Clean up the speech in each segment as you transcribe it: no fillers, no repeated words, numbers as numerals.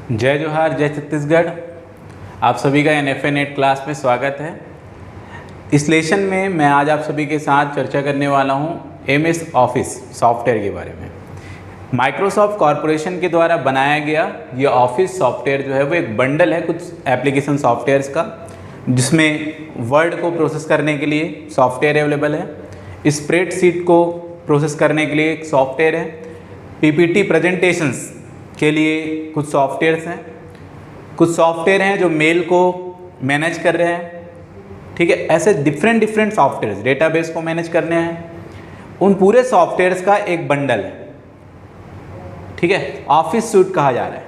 जय जोहार, जय छत्तीसगढ़। आप सभी का NFA नेट क्लास में स्वागत है। इस लेसन में मैं आज आप सभी के साथ चर्चा करने वाला हूं MS ऑफिस सॉफ्टवेयर के बारे में। माइक्रोसॉफ्ट कॉरपोरेशन के द्वारा बनाया गया ये ऑफिस सॉफ्टवेयर जो है वो एक बंडल है कुछ एप्लीकेशन सॉफ्टवेयर्स का, जिसमें वर्ड को प्रोसेस करने के लिए सॉफ्टवेयर अवेलेबल है, स्प्रेडशीट को प्रोसेस करने के लिए एक सॉफ्टवेयर है, PPT प्रेजेंटेशंस के लिए कुछ सॉफ्टवेयर्स हैं, कुछ सॉफ्टवेयर हैं जो मेल को मैनेज कर रहे हैं। ठीक है, ऐसे डिफरेंट सॉफ्टवेयर्स डेटाबेस को मैनेज करने हैं। उन पूरे सॉफ्टवेयर्स का एक बंडल है। ठीक है, ऑफिस सूट कहा जा रहा है।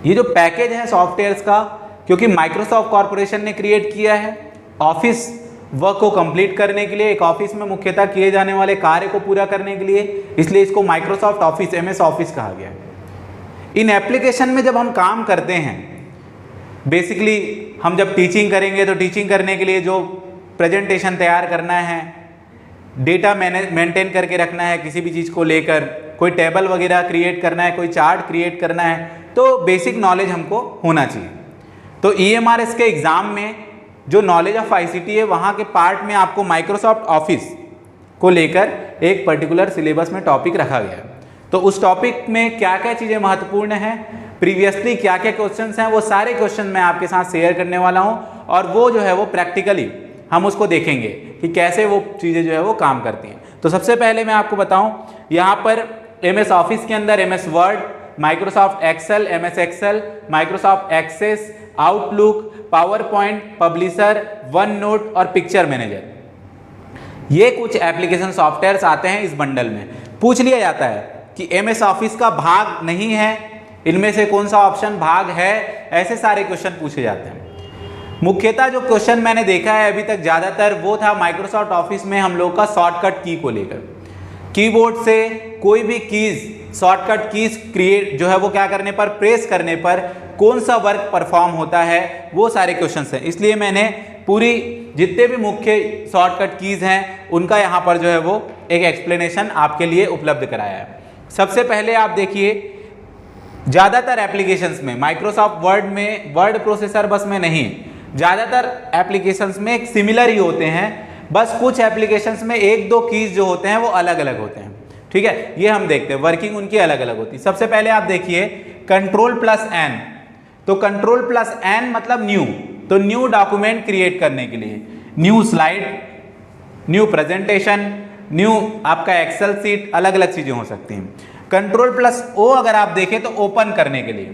ये जो पैकेज है सॉफ्टवेयर्स का, क्योंकि माइक्रोसॉफ्ट कॉरपोरेशन ने क्रिएट किया है ऑफिस वर्क को कंप्लीट करने के लिए, एक ऑफिस में मुख्यतः किए जाने वाले कार्य को पूरा करने के लिए, इसलिए इसको माइक्रोसॉफ्ट ऑफिस MS ऑफिस कहा गया है। इन एप्लीकेशन में जब हम काम करते हैं, बेसिकली हम जब टीचिंग करेंगे तो टीचिंग करने के लिए जो प्रेजेंटेशन तैयार करना है, डेटा मेंटेन करके रखना है, किसी भी चीज़ को लेकर कोई टेबल वगैरह क्रिएट करना है, कोई चार्ट क्रिएट करना है, तो बेसिक नॉलेज हमको होना चाहिए। तो EMRS के एग्ज़ाम में जो नॉलेज ऑफ ICT है, वहाँ के पार्ट में आपको माइक्रोसॉफ्ट ऑफिस को लेकर एक पर्टिकुलर सिलेबस में टॉपिक रखा गया है। तो उस टॉपिक में क्या क्या चीज़ें महत्वपूर्ण हैं, प्रीवियसली क्या क्या क्वेश्चंस हैं, वो सारे क्वेश्चन मैं आपके साथ शेयर करने वाला हूं, और वो जो है वो प्रैक्टिकली हम उसको देखेंगे कि कैसे वो चीज़ें जो है वो काम करती हैं। तो सबसे पहले मैं आपको बताऊं, यहाँ पर MS ऑफिस के अंदर MS Word, Microsoft Excel, MS Excel, Microsoft Access, Outlook, PowerPoint, Publisher, OneNote और पिक्चर मैनेजर, ये कुछ एप्लीकेशन सॉफ्टवेयर्स आते हैं इस बंडल में। पूछ लिया जाता है कि MS ऑफिस का भाग नहीं है, इनमें से कौन सा ऑप्शन भाग है, ऐसे सारे क्वेश्चन पूछे जाते हैं। मुख्यतः जो क्वेश्चन मैंने देखा है अभी तक ज़्यादातर, वो था माइक्रोसॉफ्ट ऑफिस में हम लोग का शॉर्टकट की को लेकर। कीबोर्ड से कोई भी कीज, शॉर्टकट कीज क्रिएट जो है वो क्या करने पर, प्रेस करने पर कौन सा वर्क परफॉर्म होता है, वो सारे क्वेश्चंस हैं। इसलिए मैंने पूरी जितने भी मुख्य शॉर्टकट कीज हैं उनका यहाँ पर जो है वो एक एक्सप्लेनेशन आपके लिए उपलब्ध कराया है। सबसे पहले आप देखिए, ज़्यादातर एप्लीकेशंस में माइक्रोसॉफ्ट वर्ड में वर्ड प्रोसेसर बस में नहीं, ज़्यादातर एप्लीकेशंस में एक सिमिलर ही होते हैं, बस कुछ एप्लीकेशंस में एक दो कीज जो होते हैं वो अलग अलग होते हैं। ठीक है, ये हम देखते हैं, वर्किंग उनकी अलग अलग होती है। सबसे पहले आप देखिए Ctrl+N, तो Ctrl+N मतलब न्यू, तो न्यू डॉक्यूमेंट क्रिएट करने के लिए, new slide, new presentation, new आपका एक्सेल सीट, अलग अलग चीजें हो सकती हैं। Ctrl+O अगर आप देखें तो ओपन करने के लिए,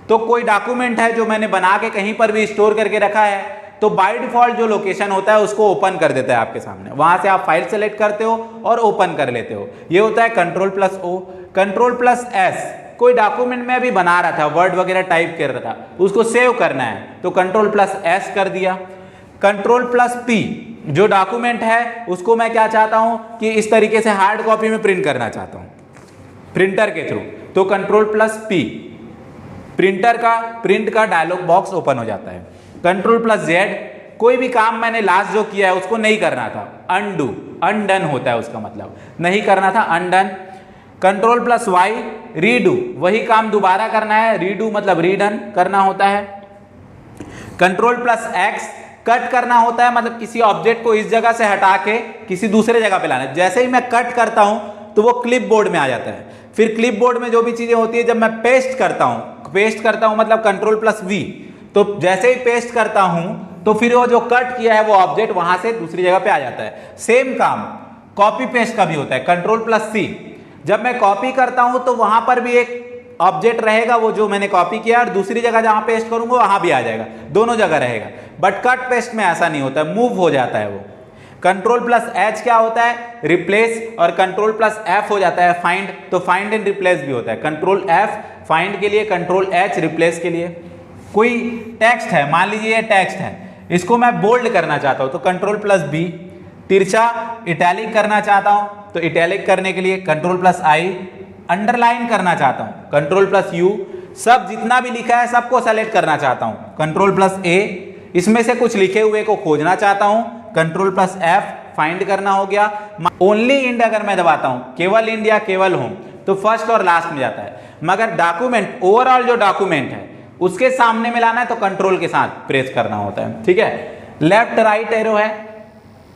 तो कोई डॉक्यूमेंट है जो मैंने बना के कहीं पर भी स्टोर करके रखा है, तो बाय डिफॉल्ट जो लोकेशन होता है उसको ओपन कर देता है आपके सामने, वहां से आप फाइल सेलेक्ट करते हो और ओपन कर लेते हो, ये होता है Ctrl+O। Ctrl+S, कोई डॉक्यूमेंट में अभी बना रहा था, वर्ड वगैरह टाइप कर रहा था, उसको सेव करना है, तो Ctrl+S कर दिया। Ctrl+P, जो डॉक्यूमेंट है उसको मैं क्या चाहता हूं कि इस तरीके से हार्ड कॉपी में प्रिंट करना चाहता हूं प्रिंटर के थ्रू, तो Ctrl+P, प्रिंटर का प्रिंट का डायलॉग बॉक्स ओपन हो जाता है। Ctrl+Z, कोई भी काम मैंने लास्ट जो किया है उसको नहीं करना था, अनडू, अनडन होता है उसका मतलब, नहीं करना था, अनडन। Ctrl+Y, रीडू, वही काम दोबारा करना है, रीडू मतलब रीडन करना होता है। Ctrl+X, कट करना होता है, मतलब किसी ऑब्जेक्ट को इस जगह से हटा के किसी दूसरे जगह पे लाना है। जैसे ही मैं कट करता हूं तो वो क्लिपबोर्ड में आ जाता है। फिर क्लिपबोर्ड में जो भी चीजें होती है, जब मैं पेस्ट करता हूं मतलब Ctrl+V, तो जैसे ही पेस्ट करता हूं तो फिर वो जो कट किया है वो ऑब्जेक्ट वहां से दूसरी जगह पे आ जाता है। सेम काम कॉपी पेस्ट का भी होता है, Ctrl+C, जब मैं कॉपी करता हूं तो वहां पर भी एक ऑब्जेक्ट रहेगा, वो जो मैंने कॉपी किया, और दूसरी जगह जहां पेस्ट करूंगा वहां भी आ जाएगा, दोनों जगह रहेगा। बट कट पेस्ट में ऐसा नहीं होता, मूव हो जाता है वो। Ctrl+H क्या होता है, रिप्लेस, और Ctrl+F हो जाता है फाइंड, तो फाइंड एंड रिप्लेस भी होता है। Ctrl+F फाइंड के लिए, Ctrl+H रिप्लेस के लिए। कोई टेक्स्ट है, मान लीजिए ये टेक्स्ट है, इसको मैं बोल्ड करना चाहता हूं तो Ctrl+B, तिरछा इटैलिक करना चाहता हूं तो इटैलिक करने के लिए Ctrl+I, अंडरलाइन करना चाहता हूं Ctrl+U, सब जितना भी लिखा है सबको सेलेक्ट करना चाहता हूं Ctrl+A, इसमें से कुछ लिखे हुए को खोजना चाहता हूं Ctrl+F, फाइंड करना हो गया। ओनली इंड अगर मैं दबाता हूं, केवल इंड या केवल होम, तो फर्स्ट और लास्ट में जाता है। मगर डॉक्यूमेंट, ओवरऑल जो डॉक्यूमेंट है उसके सामने में लाना है तो कंट्रोल के साथ प्रेस करना होता है, ठीक है। लेफ्ट राइट एरो है,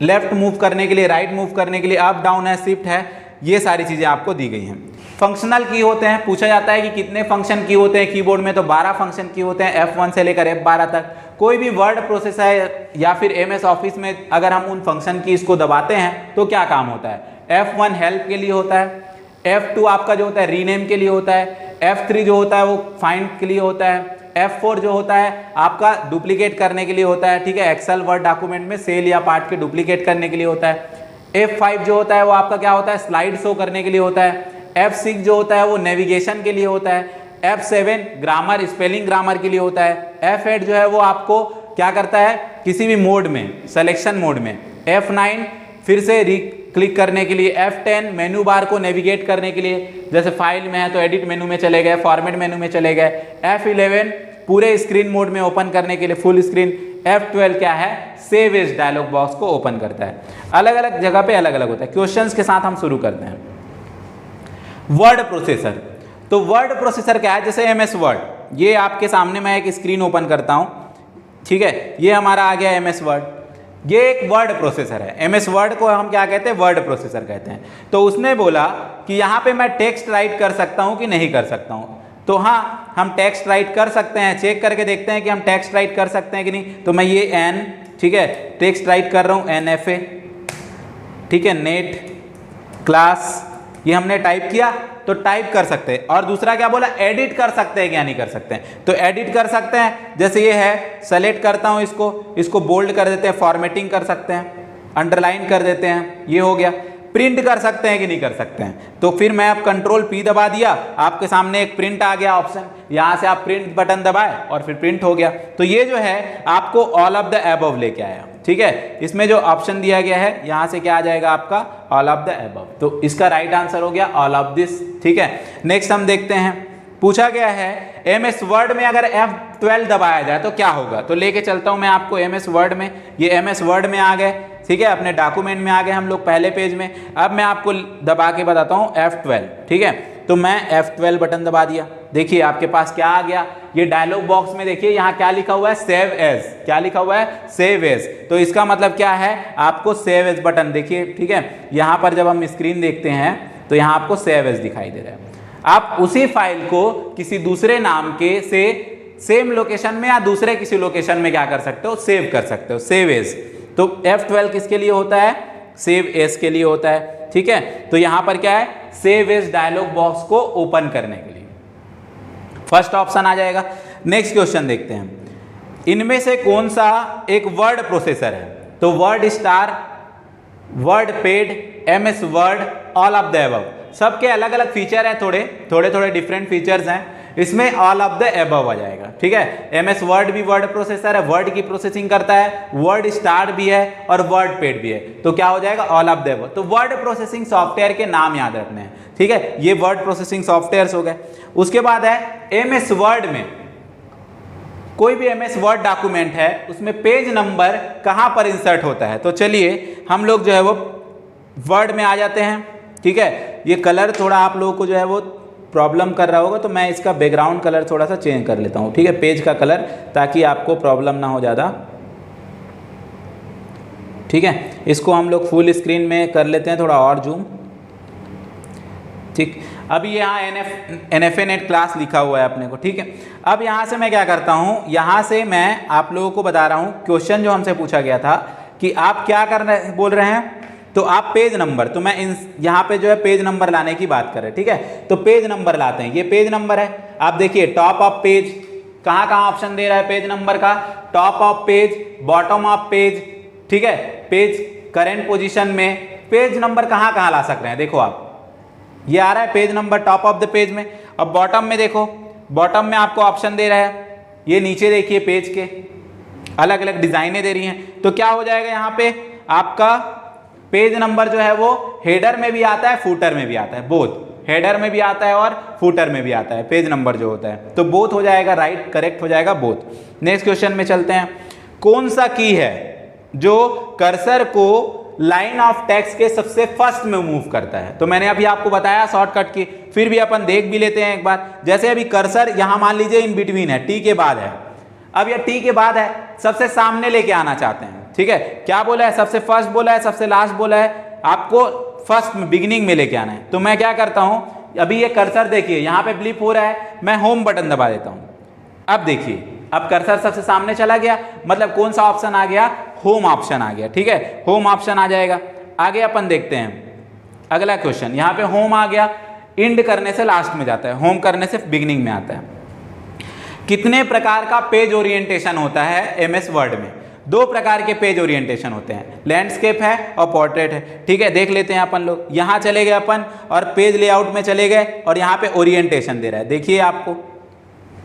लेफ्ट मूव करने के लिए, राइट मूव करने के लिए, अप डाउन है, शिफ्ट है, ये सारी चीजें आपको दी गई हैं। फंक्शनल की होते हैं, पूछा जाता है कि कितने फंक्शन की होते हैं कीबोर्ड में, तो 12 फंक्शन की होते हैं, F1 से लेकर F12 तक। कोई भी वर्ड प्रोसेस है या फिर MS ऑफिस में अगर हम उन फंक्शन की इसको दबाते हैं तो क्या काम होता है। F1 हेल्प के लिए होता है, F2 आपका जो होता है रीनेम के लिए होता है, F3 जो होता है वो फाइंड के लिए होता है, F4 जो होता है आपका डुप्लीकेट करने के लिए होता है, ठीक है, एक्सेल वर्ड डॉक्यूमेंट में सेल या पार्ट के डुप्लीकेट करने के लिए होता है। F5 जो होता है वो आपका क्या होता है, स्लाइड शो करने के लिए होता है। F6 जो होता है वो नेविगेशन के लिए होता है। F7 ग्रामर, स्पेलिंग ग्रामर के लिए होता है। F8 जो है वो आपको क्या करता है, किसी भी मोड में, सिलेक्शन मोड में। F9 फिर से क्लिक करने के लिए। F10 मेनू बार को नेविगेट करने के लिए, जैसे फाइल में है तो एडिट मेनू में चले गए, फॉर्मेट मेनू में चले गए। F11 पूरे स्क्रीन मोड में ओपन करने के लिए, फुल स्क्रीन। F12 क्या है, सेव एज डायलॉग बॉक्स को ओपन करता है। अलग अलग जगह पे अलग अलग होता है। क्वेश्चंस के साथ हम शुरू करते हैं। वर्ड प्रोसेसर, तो वर्ड प्रोसेसर क्या है, जैसे MS वर्ड, ये आपके सामने मैं एक स्क्रीन ओपन करता हूं, ठीक है, ये हमारा आ गया MS वर्ड, ये एक वर्ड प्रोसेसर है। MS वर्ड को हम क्या कहते हैं, वर्ड प्रोसेसर कहते हैं। तो उसने बोला कि यहाँ पे मैं टेक्स्ट राइट कर सकता हूँ कि नहीं कर सकता हूँ, तो हाँ हम टेक्स्ट राइट कर सकते हैं। चेक करके देखते हैं कि हम टेक्स्ट राइट कर सकते हैं कि नहीं। तो मैं ये N, ठीक है, टेक्स्ट राइट कर रहा हूँ, NFA, ठीक है, नेट क्लास, ये हमने टाइप किया तो टाइप कर सकते हैं। और दूसरा क्या बोला, एडिट कर सकते हैं क्या नहीं कर सकते हैं, तो एडिट कर सकते हैं। जैसे ये है, सेलेक्ट करता हूं इसको बोल्ड कर देते हैं, फॉर्मेटिंग कर सकते हैं, अंडरलाइन कर देते हैं, ये हो गया। प्रिंट कर सकते हैं कि नहीं कर सकते हैं, तो फिर मैं अब कंट्रोल P दबा दिया, आपके सामने एक प्रिंट आ गया ऑप्शन, यहां से आप प्रिंट बटन दबाए और फिर प्रिंट हो गया। तो ये जो है आपको ऑल ऑफ द अबव लेके आया, ठीक है। इसमें जो ऑप्शन दिया गया है यहां से क्या आ जाएगा आपका, ऑल ऑफ द अबव, तो इसका राइट आंसर हो गया ऑल ऑफ दिस, ठीक है। नेक्स्ट हम देखते हैं, पूछा गया है MS वर्ड में अगर F12 दबाया जाए तो क्या होगा। तो लेके चलता हूं मैं आपको MS वर्ड में, ये MS वर्ड में आ गए, ठीक है, अपने डॉक्यूमेंट में आ गए हम लोग पहले पेज में। अब मैं आपको दबा के बताता हूं F12, ठीक है। तो मैं F12 बटन दबा दिया, देखिए आपके पास क्या आ गया, ये डायलॉग बॉक्स में देखिए यहाँ क्या लिखा हुआ है, सेव एज, क्या लिखा हुआ है, सेव एज। तो इसका मतलब क्या है, आपको सेव एज बटन देखिए, ठीक है, यहाँ पर जब हम स्क्रीन देखते हैं तो यहाँ आपको सेव एज दिखाई दे रहा है। आप उसी फाइल को किसी दूसरे नाम के से सेम लोकेशन में या दूसरे किसी लोकेशन में क्या कर सकते हो, सेव कर सकते हो, सेव एज। तो F12 किसके लिए होता है, सेव एज के लिए होता है, ठीक है। तो यहां पर क्या है, सेव एज डायलॉग बॉक्स को ओपन करने के लिए फर्स्ट ऑप्शन आ जाएगा। नेक्स्ट क्वेश्चन देखते हैं, इनमें से कौन सा एक वर्ड प्रोसेसर है। तो word star, word paid, MS word, all of the above, सबके अलग अलग फीचर हैं, थोड़े डिफरेंट फीचर्स हैं, इसमें ऑल ऑफ द अबव आ जाएगा, ठीक है। MS वर्ड भी वर्ड प्रोसेसर है, वर्ड की प्रोसेसिंग करता है, वर्ड स्टार भी है और वर्ड पेड भी है, तो क्या हो जाएगा, ऑल ऑफ द अबव। तो वर्ड प्रोसेसिंग सॉफ्टवेयर के नाम याद रखने हैं, ठीक है, ये वर्ड प्रोसेसिंग सॉफ्टवेयर हो गए। उसके बाद है MS वर्ड में, कोई भी MS वर्ड डॉक्यूमेंट है उसमें पेज नंबर कहां पर इंसर्ट होता है। तो चलिए हम लोग जो है वो वर्ड में आ जाते हैं, ठीक है। ये कलर थोड़ा आप लोगों को जो है वो प्रॉब्लम कर रहा होगा, तो मैं इसका बैकग्राउंड कलर थोड़ा सा चेंज कर लेता हूँ, ठीक है, पेज का कलर, ताकि आपको प्रॉब्लम ना हो ज़्यादा, ठीक है। इसको हम लोग फुल स्क्रीन में कर लेते हैं, थोड़ा और जूम, ठीक। अभी यहाँ NFA नेट क्लास लिखा हुआ है अपने को, ठीक है। अब यहाँ से मैं क्या करता हूँ, यहाँ से मैं आप लोगों को बता रहा हूँ क्वेश्चन जो हमसे पूछा गया था कि आप क्या करना बोल रहे हैं, तो आप पेज नंबर, तो मैं यहाँ पे जो है पेज नंबर लाने की बात कर रहे हैं, ठीक है। तो पेज नंबर लाते हैं, ये पेज नंबर है, आप देखिए टॉप ऑफ पेज, कहाँ कहाँ ऑप्शन दे रहा है पेज नंबर का, top of page, bottom of page, ठीक है, पेज करेंट पोजीशन में, पेज नंबर कहाँ कहाँ ला सक रहे हैं, देखो आप, ये आ रहा है page number top of the page में। अब बॉटम में देखो, बॉटम में आपको ऑप्शन दे रहा है, ये नीचे देखिए पेज के अलग अलग डिजाइनें दे रही हैं, तो क्या हो जाएगा यहाँ पे आपका पेज नंबर जो है वो हेडर में भी आता है, फूटर में भी आता है, बोथ हेडर में भी आता है और फूटर में भी आता है पेज नंबर जो होता है, तो बोथ हो जाएगा, राइट करेक्ट हो जाएगा बोथ। नेक्स्ट क्वेश्चन में चलते हैं, कौन सा की है जो कर्सर को लाइन ऑफ टेक्स्ट के सबसे फर्स्ट में मूव करता है। तो मैंने अभी आपको बताया शॉर्टकट की, फिर भी अपन देख भी लेते हैं एक बार। जैसे अभी कर्सर यहां मान लीजिए इन बिटवीन है, टी के बाद है, अब ये टी के बाद है, सबसे सामने लेके आना चाहते हैं, ठीक है। क्या बोला है, सबसे फर्स्ट बोला है, सबसे लास्ट बोला है, आपको फर्स्ट में बिगिनिंग में लेके आना है। तो मैं क्या करता हूं, अभी ये कर्सर देखिए यहां पे ब्लिप हो रहा है, मैं होम बटन दबा देता हूं। अब देखिए, अब कर्सर सबसे सामने चला गया, मतलब कौन सा ऑप्शन आ गया, होम ऑप्शन आ गया, ठीक है, होम ऑप्शन आ जाएगा। आगे अपन देखते हैं अगला क्वेश्चन। यहां पे होम आ गया, इंड करने से लास्ट में जाता है, होम करने से बिगिनिंग में आता है। कितने प्रकार का पेज ओरिएंटेशन होता है एमएस वर्ड में? 2 प्रकार के पेज ओरिएंटेशन होते हैं, लैंडस्केप है और पोर्ट्रेट है, ठीक है। देख लेते हैं अपन लोग, यहां चले गए अपन और पेज लेआउट में चले गए और यहां पे ओरिएंटेशन दे रहा है, देखिए आपको,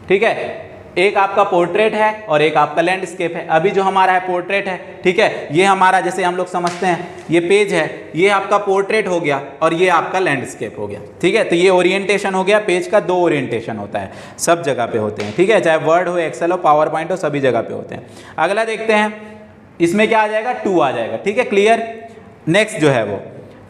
ठीक है। एक आपका पोर्ट्रेट है और एक आपका लैंडस्केप है। अभी जो हमारा है पोर्ट्रेट है, ठीक है, ये हमारा जैसे हम लोग समझते हैं ये पेज है, ये आपका पोर्ट्रेट हो गया और ये आपका लैंडस्केप हो गया, ठीक है। तो ये ओरिएंटेशन हो गया, पेज का 2 ओरिएंटेशन होता है, सब जगह पे होते हैं, ठीक है, चाहे वर्ड हो, एक्सेल हो, पावर पॉइंट हो, सभी जगह पे होते हैं। अगला देखते हैं, इसमें क्या आ जाएगा, 2 आ जाएगा, ठीक है, क्लियर। नेक्स्ट जो है वो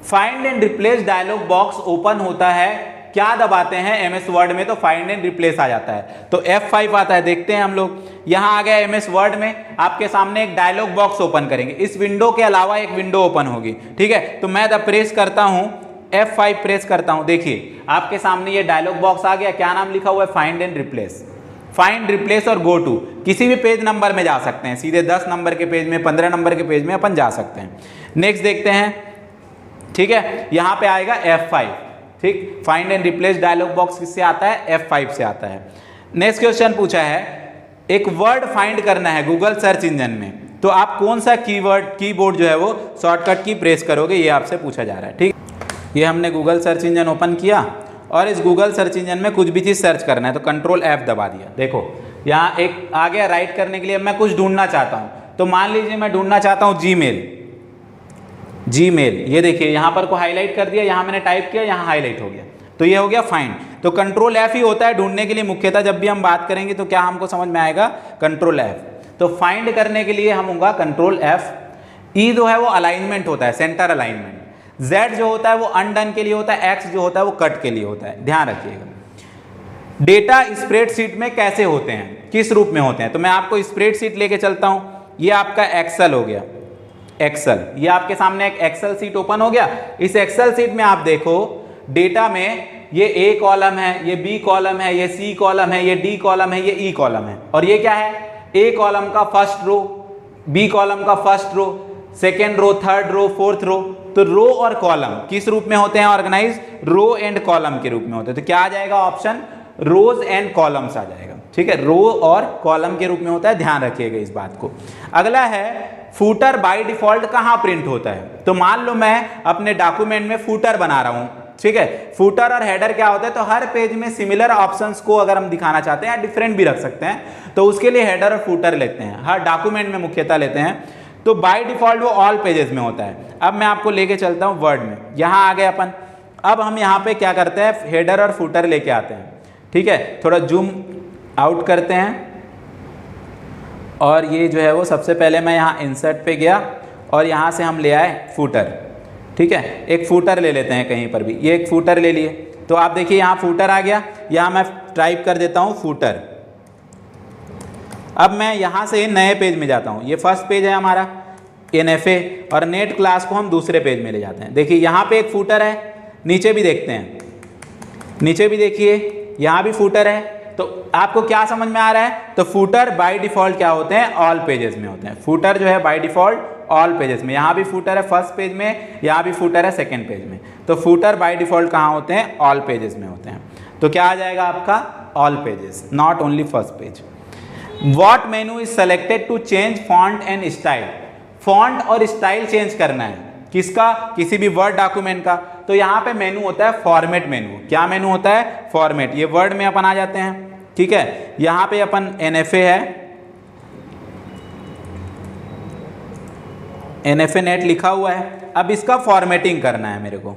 find and replace dialog box open होता है, क्या दबाते हैं एमएस वर्ड में, तो फाइंड एंड रिप्लेस आ जाता है, तो F5 आता है। देखते हैं हम लोग, यहां आ गया एमएस वर्ड में, आपके सामने एक डायलॉग बॉक्स ओपन करेंगे, इस विंडो के अलावा एक विंडो ओपन होगी, ठीक है। तो मैं जब प्रेस करता हूं, F5 प्रेस करता हूं, देखिए आपके सामने ये डायलॉग बॉक्स आ गया, क्या नाम लिखा हुआ है, find and replace. Find, replace और गो टू, किसी भी पेज नंबर में जा सकते हैं, सीधे 10 नंबर के पेज में, 15 नंबर के पेज में अपन जा सकते हैं। नेक्स्ट देखते हैं, ठीक है, यहां पे आएगा F5, ठीक। Find and replace dialog box किससे आता है, F5 से आता है। नेक्स्ट क्वेश्चन पूछा है, एक वर्ड फाइंड करना है गूगल सर्च इंजन में, तो आप कौन सा कीबोर्ड जो है वो शॉर्टकट की प्रेस करोगे, ये आपसे पूछा जा रहा है, ठीक। ये हमने गूगल सर्च इंजन ओपन किया और इस गूगल सर्च इंजन में कुछ भी चीज़ सर्च करना है, तो कंट्रोल F दबा दिया। देखो यहाँ एक आ गया राइट करने के लिए, मैं कुछ ढूंढना चाहता हूँ, तो मान लीजिए मैं ढूंढना चाहता हूँ जीमेल, ये देखिए यहाँ पर को हाईलाइट कर दिया, यहाँ मैंने टाइप किया, यहाँ हाईलाइट हो गया, तो ये हो गया फाइंड। तो कंट्रोल F ही होता है ढूंढने के लिए मुख्यतः, जब भी हम बात करेंगे तो क्या हमको समझ में आएगा, कंट्रोल F। तो फाइंड करने के लिए हम होगा कंट्रोल F। E जो है वो अलाइनमेंट होता है, सेंटर अलाइनमेंट। Z जो होता है वो अनडन के लिए होता है, X जो होता है वो कट के लिए होता है, ध्यान रखिएगा। डेटा स्प्रेडशीट में कैसे होते हैं, किस रूप में होते हैं, तो मैं आपको स्प्रेडशीट लेके चलता हूं। ये आपका एक्सेल हो गया, एक्सेल, ये आपके सामने एक एक्सेल सीट ओपन हो गया। इस एक्सेल सीट में आप देखो डेटा में ये A कॉलम है, ये B कॉलम है, ये C कॉलम है, ये D कॉलम है, ये E कॉलम है, और ये क्या है, A कॉलम का फर्स्ट रो, B कॉलम का first row, second row, third row, fourth row. तो रो और कॉलम किस रूप में होते हैं ऑर्गेनाइज, रो एंड कॉलम के रूप में होते हैं। तो क्या आ जाएगा ऑप्शन, रोज एंड कॉलम्स आ जाएगा, ठीक है, रो और कॉलम के रूप में होता है, ध्यान रखिएगा इस बात को। अगला है फूटर बाय डिफॉल्ट कहाँ प्रिंट होता है, तो मान लो मैं अपने डॉक्यूमेंट में फूटर बना रहा हूं, ठीक है। फूटर और हेडर क्या होता है, तो हर पेज में सिमिलर ऑप्शंस को अगर हम दिखाना चाहते हैं या डिफरेंट भी रख सकते हैं, तो उसके लिए हेडर और फूटर लेते हैं, हर डॉक्यूमेंट में मुख्यतः लेते हैं। तो बाय डिफॉल्ट वो ऑल पेजेस में होता है। अब मैं आपको लेके चलता हूँ वर्ड में, यहाँ आ गए अपन। अब हम यहाँ पे क्या करते हैं, हेडर और फूटर लेके आते हैं, ठीक है। थोड़ा जूम आउट करते हैं और ये जो है वो सबसे पहले मैं यहाँ इंसर्ट पे गया और यहाँ से हम ले आए फूटर, ठीक है। एक फूटर ले लेते हैं कहीं पर भी, ये एक फूटर ले लिए, तो आप देखिए यहाँ फूटर आ गया, यहाँ मैं टाइप कर देता हूँ फूटर। अब मैं यहाँ से नए पेज में जाता हूँ, ये फर्स्ट पेज है हमारा NFA, और नेट क्लास को हम दूसरे पेज में ले जाते हैं। देखिए यहाँ पे एक फूटर है, नीचे भी देखते हैं, नीचे भी देखिए यहाँ भी फूटर है। तो आपको क्या समझ में आ रहा है, तो फूटर बाय डिफॉल्ट क्या होते हैं, ऑल पेजेस में होते हैं। फूटर जो है बाय डिफॉल्ट ऑल पेजेस में, यहाँ भी फूटर है फर्स्ट पेज में, यहाँ भी फूटर है सेकंड पेज में। तो फूटर बाय डिफॉल्ट कहाँ होते हैं, ऑल पेजेस में होते हैं। तो क्या आ जाएगा आपका, all pages, not only first page. What menu is selected to change font and style, font और स्टाइल चेंज करना है किसका, किसी भी वर्ड डॉक्यूमेंट का। तो यहाँ पे मेनू होता है फॉर्मेट मेनू। क्या मेनू होता है, फॉर्मेट। ये वर्ड में अपन आ जाते हैं, ठीक है। यहाँ पे अपन NFA है, NFA नेट लिखा हुआ है। अब इसका फॉर्मेटिंग करना है मेरे को।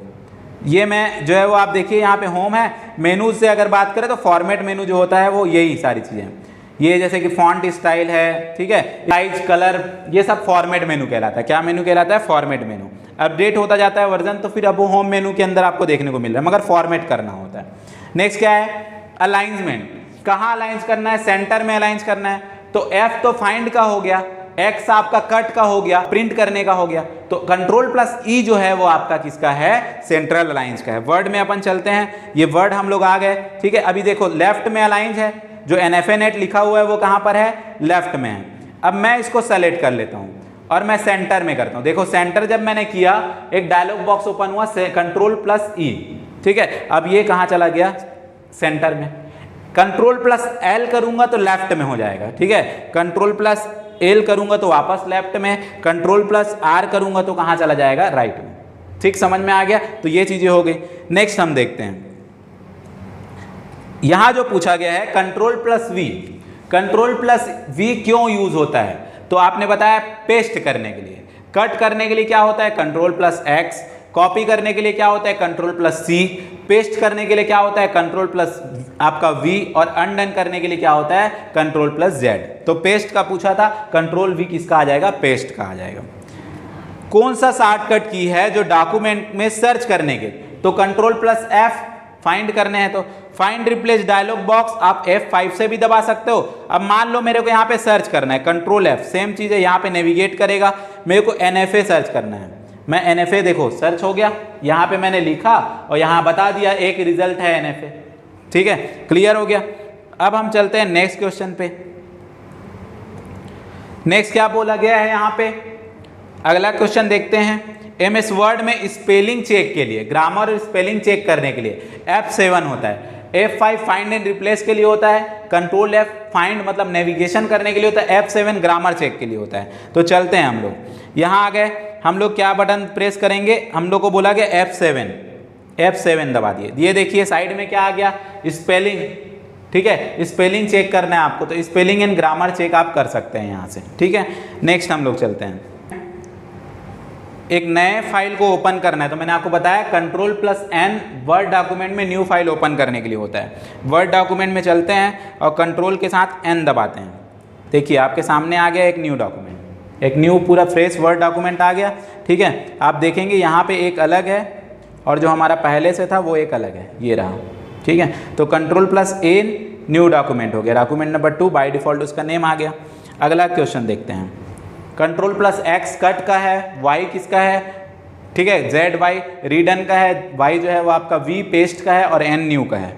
ये मैं जो है वो आप देखिए यहाँ पे होम है, मेनू से अगर बात करें तो फॉर्मेट मेनू जो होता है वो यही सारी चीज़ें, ये जैसे कि फॉन्ट स्टाइल है, ठीक है, साइज, कलर, ये सब फॉर्मेट मेनू कहलाता है। क्या मेनू कहलाता है, फॉर्मेट मेनू। अपडेट होता जाता है वर्जन, तो फिर अब वो होम मेनू के अंदर आपको देखने को मिल रहा है, मगर फॉर्मेट करना होता है। नेक्स्ट क्या है, अलाइंसमेंट। कहाँ अलाइंस करना है, सेंटर में अलाइंस करना है। तो F तो फाइंड का हो गया, X आपका कट का हो गया, प्रिंट करने का हो गया, तो कंट्रोल प्लस E जो है वो आपका किसका है, सेंट्रल अलाइंस का है। वर्ड में अपन चलते हैं, ये वर्ड हम लोग आ गए, ठीक है। अभी देखो लेफ्ट में अलाइंस है, जो NFA-NET लिखा हुआ है वो कहाँ पर है, लेफ्ट में है। अब मैं इसको सेलेक्ट कर लेता हूँ और मैं सेंटर में करता हूँ। देखो सेंटर जब मैंने किया, एक डायलॉग बॉक्स ओपन हुआ, कंट्रोल प्लस E, ठीक है। अब ये कहाँ चला गया, सेंटर में। कंट्रोल प्लस L करूंगा तो लेफ्ट में हो जाएगा, ठीक है। कंट्रोल प्लस L करूंगा तो वापस लेफ्ट में, कंट्रोल प्लस R करूंगा तो कहाँ चला जाएगा, राइट में। ठीक, समझ में आ गया। तो ये चीजें हो गई। नेक्स्ट हम देखते हैं, यहां जो पूछा गया है control plus V। Control plus V क्यों यूज होता है, तो आपने बताया पेस्ट करने के लिए। कट करने के लिए क्या होता है, कंट्रोल प्लस X। कॉपी करने के लिए क्या होता है, कंट्रोल प्लस C। पेस्ट करने के लिए क्या होता है, कंट्रोल प्लस आपका V। और अनडन करने के लिए क्या होता है, कंट्रोल प्लस Z। तो पेस्ट का पूछा था, कंट्रोल V किसका आ जाएगा, पेस्ट का आ जाएगा। कौन सा शॉर्टकट की है जो डॉक्यूमेंट में सर्च करने के, तो कंट्रोल प्लस F। फाइंड करने हैं तो फाइंड रिप्लेस डायलॉग बॉक्स आप F5 से भी दबा सकते हो। अब मान लो मेरे को यहाँ पे सर्च करना है, कंट्रोल F, सेम चीज है, यहाँ पे नेविगेट करेगा। मेरे को NFA सर्च करना है, मैं NFA, देखो सर्च हो गया, यहाँ पे मैंने लिखा और यहाँ बता दिया एक रिजल्ट है NFA, ठीक है, क्लियर हो गया। अब हम चलते हैं नेक्स्ट क्वेश्चन पे। नेक्स्ट क्या बोला गया है यहाँ पे, अगला क्वेश्चन देखते हैं। MS वर्ड में स्पेलिंग चेक के लिए, ग्रामर और स्पेलिंग चेक करने के लिए F7 होता है, F5 फाइंड एंड रिप्लेस के लिए होता है, कंट्रोल F फाइंड मतलब नेविगेशन करने के लिए होता है, F7 ग्रामर चेक के लिए होता है। तो चलते हैं हम लोग, यहाँ आ गए, हम लोग क्या बटन प्रेस करेंगे, हम लोग को बोला गया F7 दबा दिए। ये देखिए साइड में क्या आ गया, स्पेलिंग, ठीक है, स्पेलिंग चेक करना है आपको, तो स्पेलिंग एंड ग्रामर चेक आप कर सकते हैं यहाँ से, ठीक है। नेक्स्ट हम लोग चलते हैं, एक नए फाइल को ओपन करना है, तो मैंने आपको बताया control plus N word document में न्यू फाइल ओपन करने के लिए होता है। वर्ड डॉक्यूमेंट में चलते हैं और कंट्रोल के साथ N दबाते हैं। देखिए आपके सामने आ गया एक न्यू डॉक्यूमेंट, एक न्यू पूरा फ्रेश वर्ड डॉक्यूमेंट आ गया, ठीक है। आप देखेंगे यहाँ पे एक अलग है और जो हमारा पहले से था वो एक अलग है, ये रहा, ठीक है। तो control plus A new document हो गया, डॉक्यूमेंट नंबर 2, बाय डिफॉल्ट उसका नेम आ गया। अगला क्वेश्चन देखते हैं, कंट्रोल प्लस X कट का है, Y किसका है, ठीक है, ZY रीडन का है, Y जो है वो आपका V पेस्ट का है और N न्यू का है।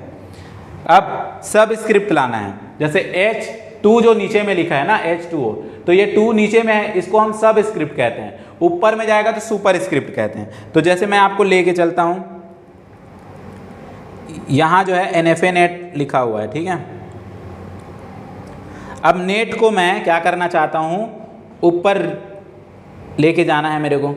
अब सब स्क्रिप्ट लाना है, जैसे H2 जो नीचे में लिखा है ना, H2O, तो ये 2 नीचे में है, इसको हम सब स्क्रिप्ट कहते हैं। ऊपर में जाएगा तो सुपर स्क्रिप्ट कहते हैं। तो जैसे मैं आपको लेके चलता हूँ, यहाँ जो है NFA-NET लिखा हुआ है, ठीक है। अब नेट को मैं क्या करना चाहता हूँ, ऊपर लेके जाना है मेरे को।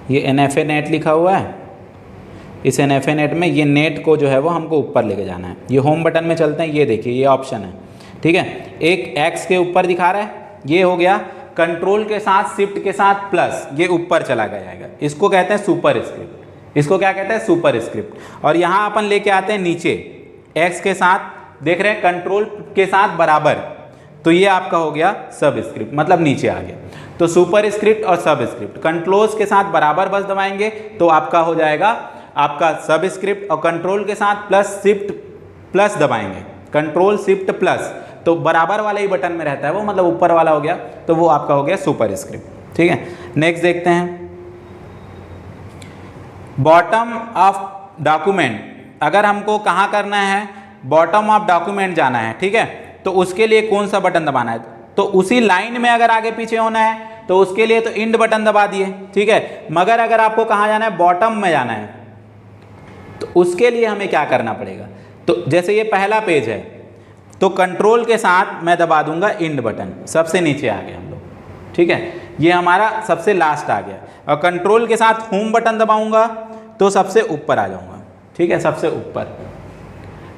ये NFA-NET लिखा हुआ है, इस NFA-NET में ये नेट को जो है वो हमको ऊपर लेके जाना है। ये होम बटन में चलते हैं, ये देखिए ये ऑप्शन है, ठीक है। एक X के ऊपर दिखा रहा है, ये हो गया, कंट्रोल के साथ शिफ्ट के साथ प्लस ये ऊपर चला जाएगा, इसको कहते हैं सुपर स्क्रिप्ट। इसको क्या कहते हैं, सुपर स्क्रिप्ट। और यहाँ अपन लेके आते हैं नीचे, X के साथ देख रहे हैं, कंट्रोल के साथ बराबर, तो ये आपका हो गया सब स्क्रिप्ट, मतलब नीचे आ गया। तो सुपर स्क्रिप्ट और सब स्क्रिप्ट, कंट्रोल्स के साथ बराबर बस दबाएंगे तो आपका हो जाएगा आपका सब स्क्रिप्ट, और कंट्रोल के साथ प्लस शिफ्ट प्लस दबाएंगे, कंट्रोल शिफ्ट प्लस, तो बराबर वाला ही बटन में रहता है वो, मतलब ऊपर वाला हो गया, तो वो आपका हो गया सुपर स्क्रिप्ट, ठीक है। नेक्स्ट देखते हैं, बॉटम ऑफ डॉक्यूमेंट। अगर हमको कहाँ करना है, बॉटम ऑफ डॉक्यूमेंट जाना है, ठीक है, तो उसके लिए कौन सा बटन दबाना है, तो उसी लाइन में अगर आगे पीछे होना है तो उसके लिए तो इंड बटन दबा दिए, ठीक है। मगर अगर आपको कहाँ जाना है, बॉटम में जाना है, तो उसके लिए हमें क्या करना पड़ेगा, तो जैसे ये पहला पेज है, तो कंट्रोल के साथ मैं दबा दूंगा इंड बटन, सबसे नीचे आ गए हम लोग, ठीक है, ये हमारा सबसे लास्ट आ गया। और कंट्रोल के साथ होम बटन दबाऊंगा तो सबसे ऊपर आ जाऊंगा, ठीक है, सबसे ऊपर।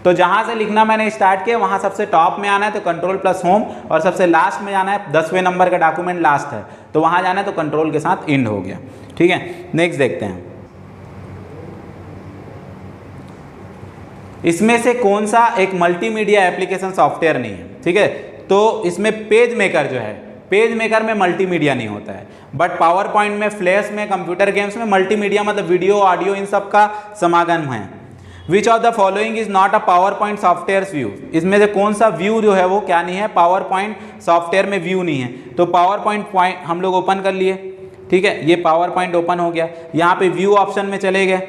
तो जहां से लिखना मैंने स्टार्ट किया वहां सबसे टॉप में आना है, तो कंट्रोल प्लस होम, और सबसे लास्ट में जाना है, 10वें नंबर का डॉक्यूमेंट लास्ट है तो वहां जाना है, तो कंट्रोल के साथ इंड हो गया, ठीक है। नेक्स्ट देखते हैं, इसमें से कौन सा एक मल्टीमीडिया एप्लीकेशन सॉफ्टवेयर नहीं है, ठीक है। तो इसमें पेज मेकर जो है, पेज मेकर में मल्टीमीडिया नहीं होता है, बट पावर पॉइंट में, फ्लैश में, कंप्यूटर गेम्स में मल्टीमीडिया मतलब वीडियो, ऑडियो, इन सब का समागम है। Which of the following is not a power point software view, इसमें से कौन सा व्यू जो है वो क्या नहीं है, पावर पॉइंट सॉफ्टवेयर में व्यू नहीं है। तो पावर पॉइंट हम लोग ओपन कर लिए, ठीक है, ये पावर पॉइंट ओपन हो गया। यहाँ पे व्यू ऑप्शन में चले गए,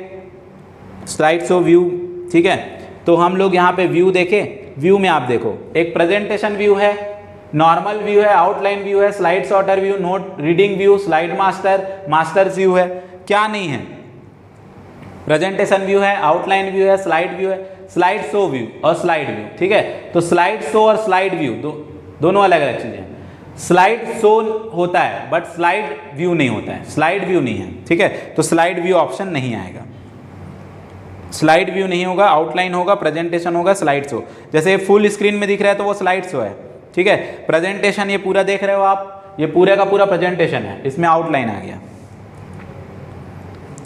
स्लाइड शो व्यू, ठीक है। तो हम लोग यहाँ पे व्यू देखे, व्यू में आप देखो एक प्रेजेंटेशन व्यू है, नॉर्मल व्यू है, आउटलाइन व्यू है, slide sorter view, note reading view, slide master, masters view है। क्या नहीं है? प्रेजेंटेशन व्यू है, आउटलाइन व्यू है, स्लाइड व्यू है, स्लाइड शो व्यू और स्लाइड व्यू, ठीक है। तो स्लाइड शो और स्लाइड व्यू दोनों अलग अलग चीजें हैं। स्लाइड शो होता है बट स्लाइड व्यू नहीं होता है, स्लाइड व्यू नहीं है, ठीक है। तो स्लाइड व्यू ऑप्शन नहीं आएगा, स्लाइड व्यू नहीं होगा, आउटलाइन होगा, प्रेजेंटेशन होगा, स्लाइड शो। जैसे फुल स्क्रीन में दिख रहा है तो वो स्लाइड शो है, ठीक है। प्रेजेंटेशन ये पूरा देख रहे हो आप, ये पूरे का पूरा प्रेजेंटेशन है, इसमें आउटलाइन आ गया।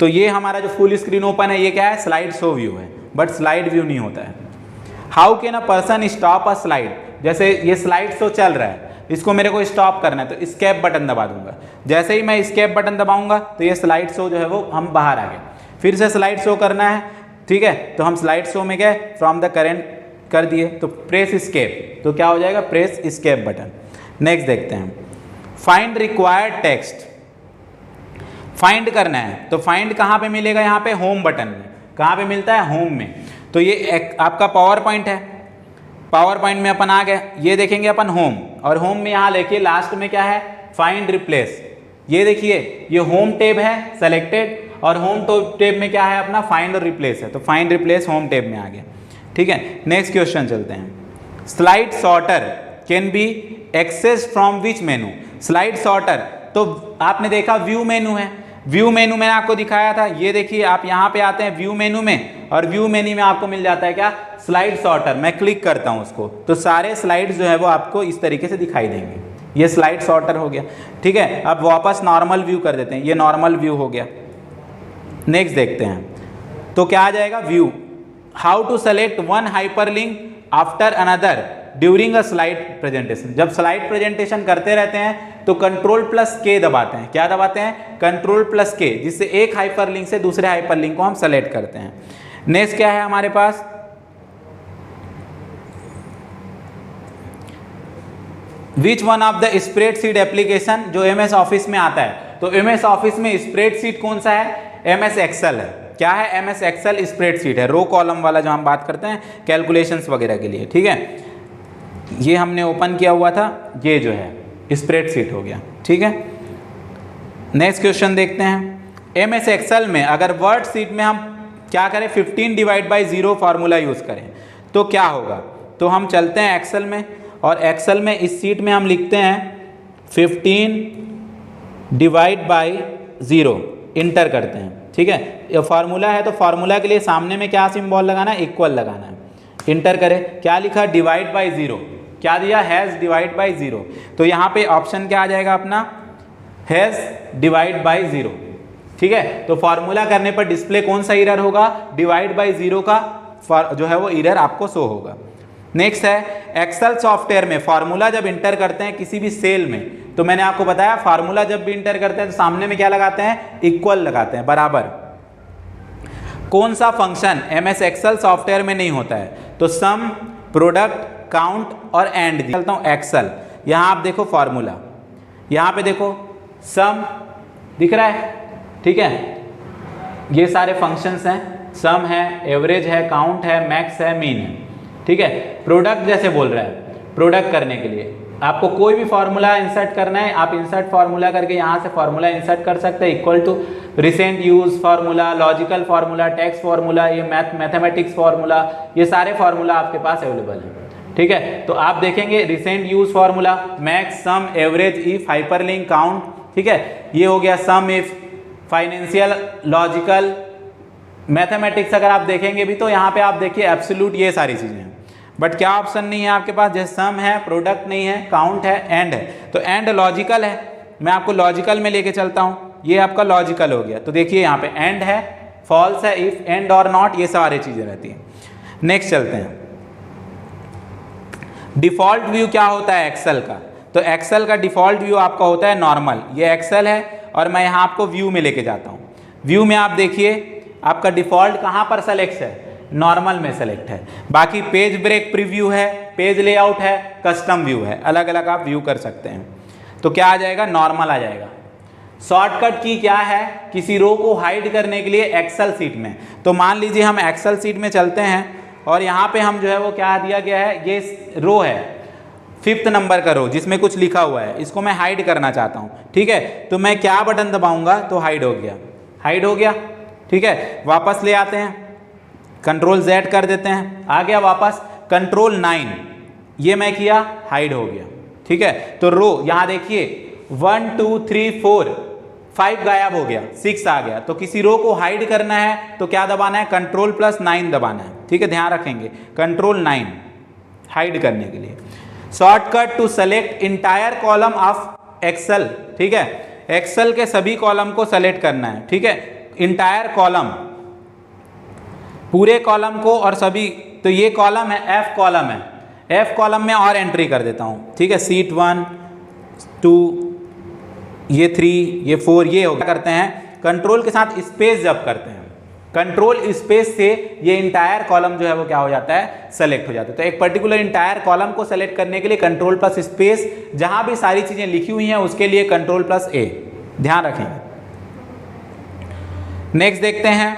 तो ये हमारा जो फुल स्क्रीन ओपन है ये क्या है, स्लाइड शो व्यू है, बट स्लाइड व्यू नहीं होता है। How can a person stop a slide, जैसे ये स्लाइड शो चल रहा है, इसको मेरे को स्टॉप करना है तो एस्केप बटन दबा दूंगा। जैसे ही मैं एस्केप बटन दबाऊंगा तो ये स्लाइड शो जो है वो हम बाहर आ गए। फिर से स्लाइड शो करना है, ठीक है, तो हम स्लाइड शो में गए, फ्रॉम द करेंट कर दिए, तो प्रेस एस्केप, तो क्या हो जाएगा, प्रेस एस्केप बटन। नेक्स्ट देखते हैं, फाइंड रिक्वायर्ड टेक्स्ट, फाइंड करना है तो फाइंड कहाँ पे मिलेगा, यहाँ पे होम बटन में। कहाँ पे मिलता है, होम में। तो ये आपका पावर पॉइंट है, पावर पॉइंट में अपन आ गए, ये देखेंगे अपन होम, और होम में यहाँ लेके लास्ट में क्या है, फाइंड रिप्लेस। ये देखिए ये होम टेब है सेलेक्टेड, और होम टेब में क्या है अपना, फाइंड और रिप्लेस है, तो फाइंड रिप्लेस होम टेब में आ गया, ठीक है। नेक्स्ट क्वेश्चन चलते हैं, slide sorter can be access from which menu. Slide sorter तो आपने देखा व्यू मेनू है, व्यू मेनू मैंने आपको दिखाया था, ये देखिए आप यहाँ पे आते हैं व्यू मेनू में, और व्यू मेनू में आपको मिल जाता है क्या, स्लाइड सॉर्टर। मैं क्लिक करता हूँ उसको तो सारे स्लाइड्स जो है वो आपको इस तरीके से दिखाई देंगे, ये स्लाइड सॉर्टर हो गया, ठीक है। अब वापस नॉर्मल व्यू कर देते हैं, ये नॉर्मल व्यू हो गया। नेक्स्ट देखते हैं, तो क्या आ जाएगा, view. How to select one hyperlink after another during a slide presentation. जब स्लाइड प्रेजेंटेशन करते रहते हैं तो Ctrl+K दबाते हैं, क्या दबाते हैं, Ctrl+K, जिससे एक हाइपरलिंक से दूसरे हाइपरलिंक को हम सेलेक्ट करते हैं। नेक्स्ट क्या है हमारे पास, which one of the spreadsheet application, जो MS ऑफिस में आता है, तो MS ऑफिस में स्प्रेडशीट कौन सा है, MS एक्सेल है। क्या है, MS एक्सेल स्प्रेडशीट है, रो कॉलम वाला जो हम बात करते हैं कैलकुलेशंस वगैरह के लिए, ठीक है। ये हमने ओपन किया हुआ था, ये जो है स्प्रेडशीट हो गया, ठीक है। नेक्स्ट क्वेश्चन देखते हैं, MS एक्सेल में अगर वर्ड शीट में हम क्या करें, 15/0 फार्मूला यूज करें तो क्या होगा। तो हम चलते हैं एक्सेल में, और एक्सेल में इस शीट में हम लिखते हैं 15/0, इंटर करते हैं, ठीक है। ये फार्मूला है तो फार्मूला के लिए सामने में क्या सिंबल लगाना है, इक्वल लगाना है। इंटर करें, क्या लिखा, /0, क्या दिया, #/0। तो यहाँ पे ऑप्शन क्या आ जाएगा अपना, #/0, ठीक है। तो फार्मूला करने पर डिस्प्ले कौन सा एरर होगा, /0 का जो है वो एरर आपको शो होगा। नेक्स्ट है, एक्सेल सॉफ्टवेयर में फार्मूला जब इंटर करते हैं किसी भी सेल में, तो मैंने आपको बताया फार्मूला जब भी इंटर करते हैं तो सामने में क्या लगाते हैं, इक्वल लगाते हैं, बराबर। कौन सा फंक्शन MS एक्सेल सॉफ्टवेयर में नहीं होता है, तो सम, प्रोडक्ट, काउंट और एंड। चलता हूँ एक्सेल, यहाँ आप देखो फार्मूला, यहाँ पे देखो सम दिख रहा है, ठीक है। ये सारे फंक्शंस हैं, सम है, एवरेज है, काउंट है, मैक्स है, मीन है, ठीक है। प्रोडक्ट जैसे बोल रहा है, प्रोडक्ट करने के लिए आपको कोई भी फार्मूला इंसर्ट करना है, आप इंसर्ट फार्मूला करके यहाँ से फार्मूला इंसर्ट कर सकते हैं, equal to recent use formula, logical formula, text formula, ये मैथमेटिक्स फार्मूला, ये सारे फार्मूला आपके पास अवेलेबल है, ठीक है। तो आप देखेंगे recent use formula, max, sum, average, if, hyperlink, count, ठीक है। ये हो गया sum, if, financial, logical, mathematics. अगर आप देखेंगे भी तो यहाँ पे आप देखिए एब्सोल्यूट, ये सारी चीजें हैं, बट क्या ऑप्शन नहीं है आपके पास, जैसे सम है, प्रोडक्ट नहीं है, काउंट है, एंड है। तो एंड लॉजिकल है, मैं आपको लॉजिकल में लेके चलता हूँ, ये आपका लॉजिकल हो गया। तो देखिए यहाँ पे एंड है, फॉल्स है, इफ, एंड और नॉट, ये सारी चीजें रहती हैं। नेक्स्ट चलते हैं, डिफ़ॉल्ट व्यू क्या होता है एक्सेल का। तो एक्सेल का डिफ़ॉल्ट व्यू आपका होता है नॉर्मल, ये एक्सेल है और मैं यहाँ आपको व्यू में लेके जाता हूँ। व्यू में आप देखिए आपका डिफ़ॉल्ट कहाँ पर सेलेक्ट है, नॉर्मल में सेलेक्ट है। बाकी पेज ब्रेक प्रीव्यू है, पेज लेआउट है, कस्टम व्यू है, अलग अलग आप व्यू कर सकते हैं। तो क्या आ जाएगा, नॉर्मल आ जाएगा। शॉर्टकट की क्या है, किसी रो को हाइड करने के लिए एक्सेल सीट में। तो मान लीजिए हम एक्सेल सीट में चलते हैं और यहाँ पे हम जो है वो क्या दिया गया है, ये रो है 5th नंबर का रो जिसमें कुछ लिखा हुआ है, इसको मैं हाइड करना चाहता हूँ। ठीक है, तो मैं क्या बटन दबाऊंगा तो हाइड हो गया, हाइड हो गया। ठीक है, वापस ले आते हैं, Ctrl Z कर देते हैं, आ गया वापस। Ctrl 9 ये मैं किया, हाइड हो गया। ठीक है, तो रो यहाँ देखिए 1 2 3 4 5 गायब हो गया, 6 आ गया। तो किसी रो को हाइड करना है तो क्या दबाना है, Ctrl+9 दबाना है। ठीक है, ध्यान रखेंगे, Ctrl 9 हाइड करने के लिए। Shortcut to select entire column of Excel. ठीक है, एक्सेल के सभी कॉलम को सेलेक्ट करना है। ठीक है, इंटायर कॉलम, पूरे कॉलम को और सभी। तो ये कॉलम है, F कॉलम है, F कॉलम में और एंट्री कर देता हूँ। ठीक है, सीट 1 2 ये 3 ये 4 ये होगा। करते हैं कंट्रोल के साथ स्पेस जब करते हैं, कंट्रोल स्पेस से ये इंटायर कॉलम जो है वो क्या हो जाता है, सेलेक्ट हो जाता है। तो एक पर्टिकुलर इंटायर कॉलम को सेलेक्ट करने के लिए Ctrl+स्पेस, जहां भी सारी चीजें लिखी हुई हैं उसके लिए Ctrl+A, ध्यान रखेंगे। नेक्स्ट देखते हैं,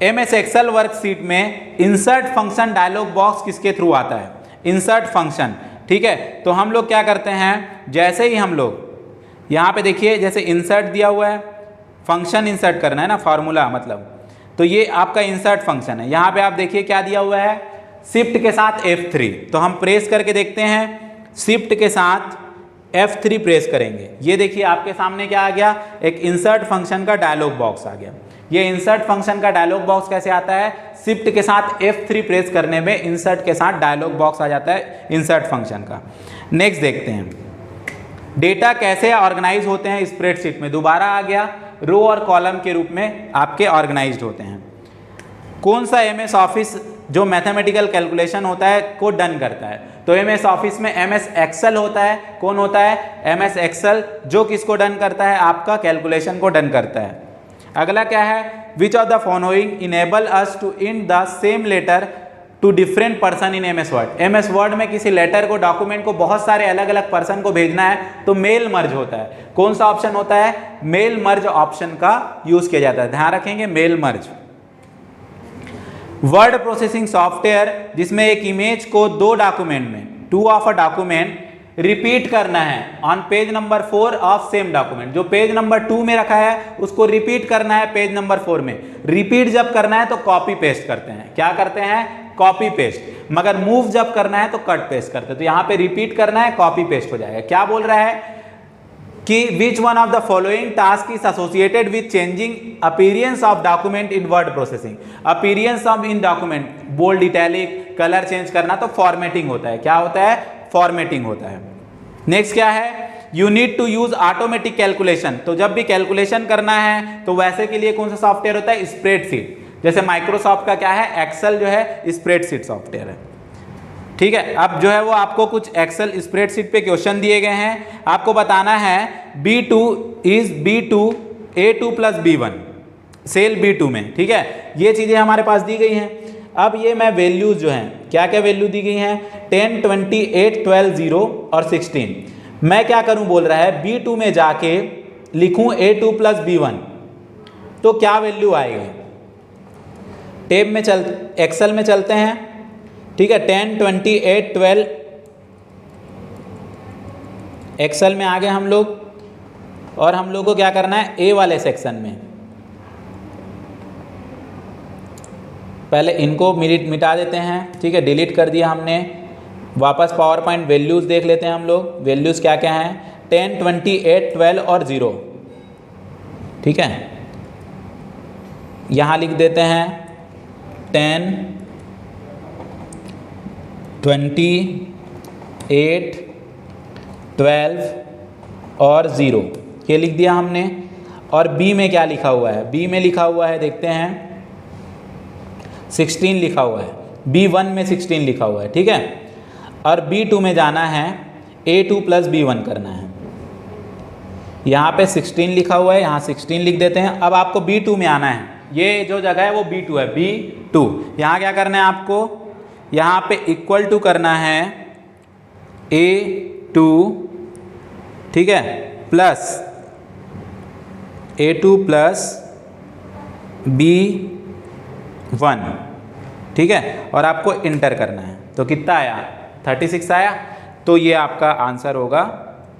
MS एक्सेल वर्कशीट में इंसर्ट फंक्शन डायलॉग बॉक्स किसके थ्रू आता है, इंसर्ट फंक्शन। ठीक है, तो हम लोग क्या करते हैं, जैसे ही हम लोग यहाँ पे देखिए, जैसे इंसर्ट दिया हुआ है, फंक्शन इंसर्ट करना है ना, फार्मूला मतलब, तो ये आपका इंसर्ट फंक्शन है। यहाँ पे आप देखिए क्या दिया हुआ है, शिफ्ट के साथ F3। तो हम प्रेस करके देखते हैं, शिफ्ट के साथ F3 प्रेस करेंगे, ये देखिए आपके सामने क्या आ गया, एक इंसर्ट फंक्शन का डायलॉग बॉक्स आ गया। ये इंसर्ट फंक्शन का डायलॉग बॉक्स कैसे आता है, शिफ्ट के साथ F3 प्रेस करने में इंसर्ट के साथ डायलॉग बॉक्स आ जाता है इंसर्ट फंक्शन का। नेक्स्ट देखते हैं, डेटा कैसे ऑर्गेनाइज होते हैं स्प्रेडशीट में। दोबारा आ गया, रो और कॉलम के रूप में आपके ऑर्गेनाइज्ड होते हैं। कौन सा MS ऑफिस जो मैथमेटिकल कैलकुलेशन होता है को डन करता है, तो MS ऑफिस में MS एक्सेल होता है। कौन होता है, MS एक्सेल, जो किसको डन करता है, आपका कैलकुलेशन को डन करता है। अगला क्या है, which of the following enable us to send the same letter to different person in MS Word. MS Word में किसी लेटर को, डॉक्यूमेंट को बहुत सारे अलग अलग पर्सन को भेजना है तो मेल मर्ज होता है। कौन सा ऑप्शन होता है, मेल मर्ज ऑप्शन का यूज किया जाता है, ध्यान रखेंगे, mail merge. Word processing software जिसमें एक इमेज को 2 डॉक्यूमेंट में, 2 ऑफ अ डॉक्यूमेंट रिपीट करना है on page number 4 of same document. जो पेज नंबर 2 में रखा है उसको रिपीट करना है पेज नंबर 4 में। रिपीट जब करना है तो कॉपी पेस्ट करते हैं, क्या करते हैं, कॉपी पेस्ट। मगर मूव जब करना है तो कट पेस्ट करते हैं। तो यहाँ पे रिपीट करना है, कॉपी पेस्ट हो जाएगा। क्या बोल रहा है कि which one of the following task is associated with changing appearance of document in word processing. Appearance of in document, bold, italic, colour change करना, तो फॉर्मेटिंग होता है। क्या होता है, फॉर्मेटिंग होता है। नेक्स्ट क्या है, you need to use automatic calculation. तो जब भी कैलकुलेशन करना है तो वैसे के लिए कौन सा सॉफ्टवेयर होता है, स्प्रेडशीट। जैसे माइक्रोसॉफ्ट का क्या है, एक्सेल जो है स्प्रेडशीट सॉफ्टवेयर है। ठीक है, अब जो है वो आपको कुछ एक्सेल स्प्रेडशीट पे क्वेश्चन दिए गए हैं, आपको बताना है B2 is B2 A2 plus B1 cell B2 में। ठीक है, ये चीजें हमारे पास दी गई हैं। अब ये मैं वैल्यूज जो हैं, क्या क्या वैल्यू दी गई हैं, 10 28 12 0 और 16। मैं क्या करूं, बोल रहा है B2 में जाके लिखूं A2 प्लस B1, तो क्या वैल्यू आएगी। टेब में एक्सेल में चलते हैं। ठीक है, 10 28 12 एक्सेल में आ गए हम लोग, और हम लोग को क्या करना है, ए वाले सेक्शन में पहले इनको मिटा देते हैं। ठीक है, डिलीट कर दिया हमने। वापस पावर पॉइंट वैल्यूज़ देख लेते हैं हम लोग, वैल्यूज़ क्या क्या हैं, 10 28 12 और 0। ठीक है, यहाँ लिख देते हैं 10 28 12 और 0, ये लिख दिया हमने। और बी में क्या लिखा हुआ है, बी में लिखा हुआ है, देखते हैं 16 लिखा हुआ है। B1 में 16 लिखा हुआ है, ठीक है, और B2 में जाना है, A2 प्लस B1 करना है। यहाँ पे 16 लिखा हुआ है, यहाँ 16 लिख देते हैं। अब आपको B2 में आना है, ये जो जगह है वो B2 है, B2। यहाँ क्या करना है आपको, यहाँ पे इक्वल टू करना है A2, ठीक है, प्लस A2 प्लस B1, ठीक है, और आपको इंटर करना है। तो कितना आया, 36 आया। तो ये आपका आंसर होगा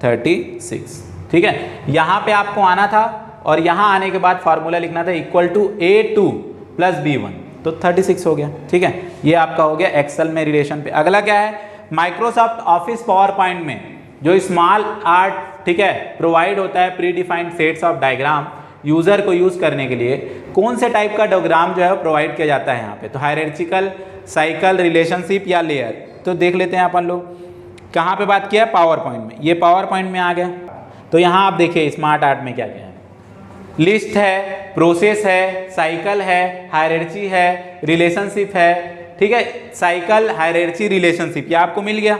36, ठीक है। यहाँ पे आपको आना था और यहाँ आने के बाद फार्मूला लिखना था equal to A2 plus B1, तो 36 हो गया, ठीक है। ये आपका हो गया एक्सेल में रिलेशन पे। अगला क्या है, माइक्रोसॉफ्ट ऑफिस पावर पॉइंट में जो स्मॉल आर्ट, ठीक है, प्रोवाइड होता है pre defined sets of diagram user को यूज करने के लिए, कौन से टाइप का डायग्राम जो है वो प्रोवाइड किया जाता है यहाँ पे। तो हायरार्चिकल, साइकिल, रिलेशनशिप या लेयर। तो देख लेते हैं अपन लोग कहाँ पे बात किया है, पावर पॉइंट में। ये पावर पॉइंट में आ गया। तो यहाँ आप देखिए स्मार्ट आर्ट में क्या क्या है, लिस्ट है, प्रोसेस है, साइकिल है, हायरार्ची है, रिलेशनशिप है, ठीक है। साइकिल, हायरार्ची, रिलेशनशिप, ये आपको मिल गया।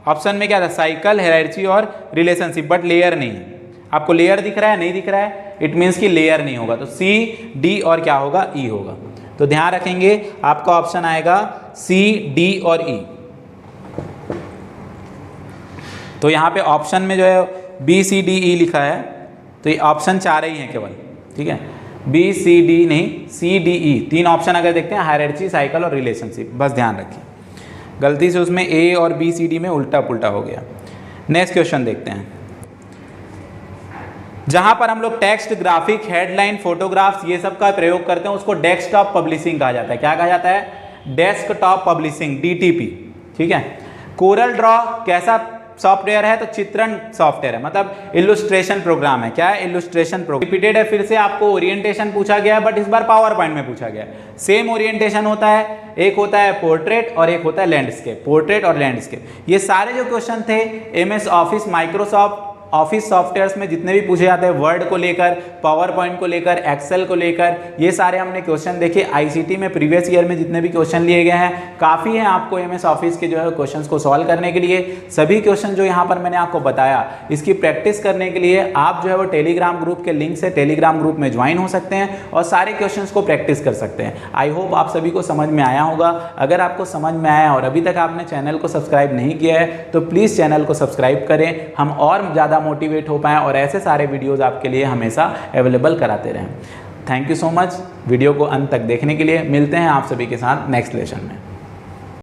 ऑप्शन में क्या था, साइकिल, हायरार्ची और रिलेशनशिप, बट लेयर नहीं है। आपको लेयर दिख रहा है, नहीं दिख रहा है, इट मीन्स कि लेयर नहीं होगा। तो सी, डी और क्या होगा, ई होगा। तो ध्यान रखेंगे आपका ऑप्शन आएगा सी, डी और ई। तो यहाँ पे ऑप्शन में जो है बी, सी, डी, ई लिखा है, तो ये ऑप्शन 4 ही हैं केवल, ठीक है। बी, सी, डी नहीं, सी, डी, ई, 3 ऑप्शन अगर देखते हैं, हायरार्ची, साइकिल और रिलेशनशिप, बस ध्यान रखिए। गलती से उसमें ए और बी, सी, डी में उल्टा पुल्टा हो गया। नेक्स्ट क्वेश्चन देखते हैं। जहां पर हम लोग टेक्स्ट, ग्राफिक, हेडलाइन, फोटोग्राफ्स ये सब का प्रयोग करते हैं, उसको डेस्कटॉप पब्लिशिंग कहा जाता है। क्या कहा जाता है, डेस्कटॉप पब्लिशिंग, DTP, ठीक है। कोरल ड्रॉ कैसा सॉफ्टवेयर है, तो चित्रण सॉफ्टवेयर है, मतलब इलुस्ट्रेशन प्रोग्राम है। क्या है, इलुस्ट्रेशन प्रोग्राम। रिपीटेड है, फिर से आपको ओरिएंटेशन पूछा गया है, बट इस बार पावर पॉइंट में पूछा गया है। सेम ओरिएंटेशन होता है, एक होता है पोर्ट्रेट और एक होता है लैंडस्केप, पोर्ट्रेट और लैंडस्केप। ये सारे जो क्वेश्चन थे MS office, Microsoft office softwares में जितने भी पूछे जाते हैं, वर्ड को लेकर, पावर पॉइंट को लेकर, एक्सेल को लेकर, ये सारे हमने क्वेश्चन देखे। ICT में प्रीवियस ईयर में जितने भी क्वेश्चन लिए गए हैं, काफ़ी हैं आपको MS ऑफिस के जो है क्वेश्चंस को सॉल्व करने के लिए। सभी क्वेश्चन जो यहाँ पर मैंने आपको बताया, इसकी प्रैक्टिस करने के लिए आप जो है वो टेलीग्राम ग्रुप के लिंक से टेलीग्राम ग्रुप में ज्वाइन हो सकते हैं और सारे क्वेश्चन को प्रैक्टिस कर सकते हैं। आई होप आप सभी को समझ में आया होगा। अगर आपको समझ में आया और अभी तक आपने चैनल को सब्सक्राइब नहीं किया है, तो प्लीज़ चैनल को सब्सक्राइब करें, हम और ज़्यादा मोटिवेट हो पाएँ और ऐसे सारे वीडियोस आपके लिए हमेशा अवेलेबल कराते रहें। Thank you so much video को अंत तक देखने के लिए। मिलते हैं आप सभी के साथ नेक्स्ट लेसन में।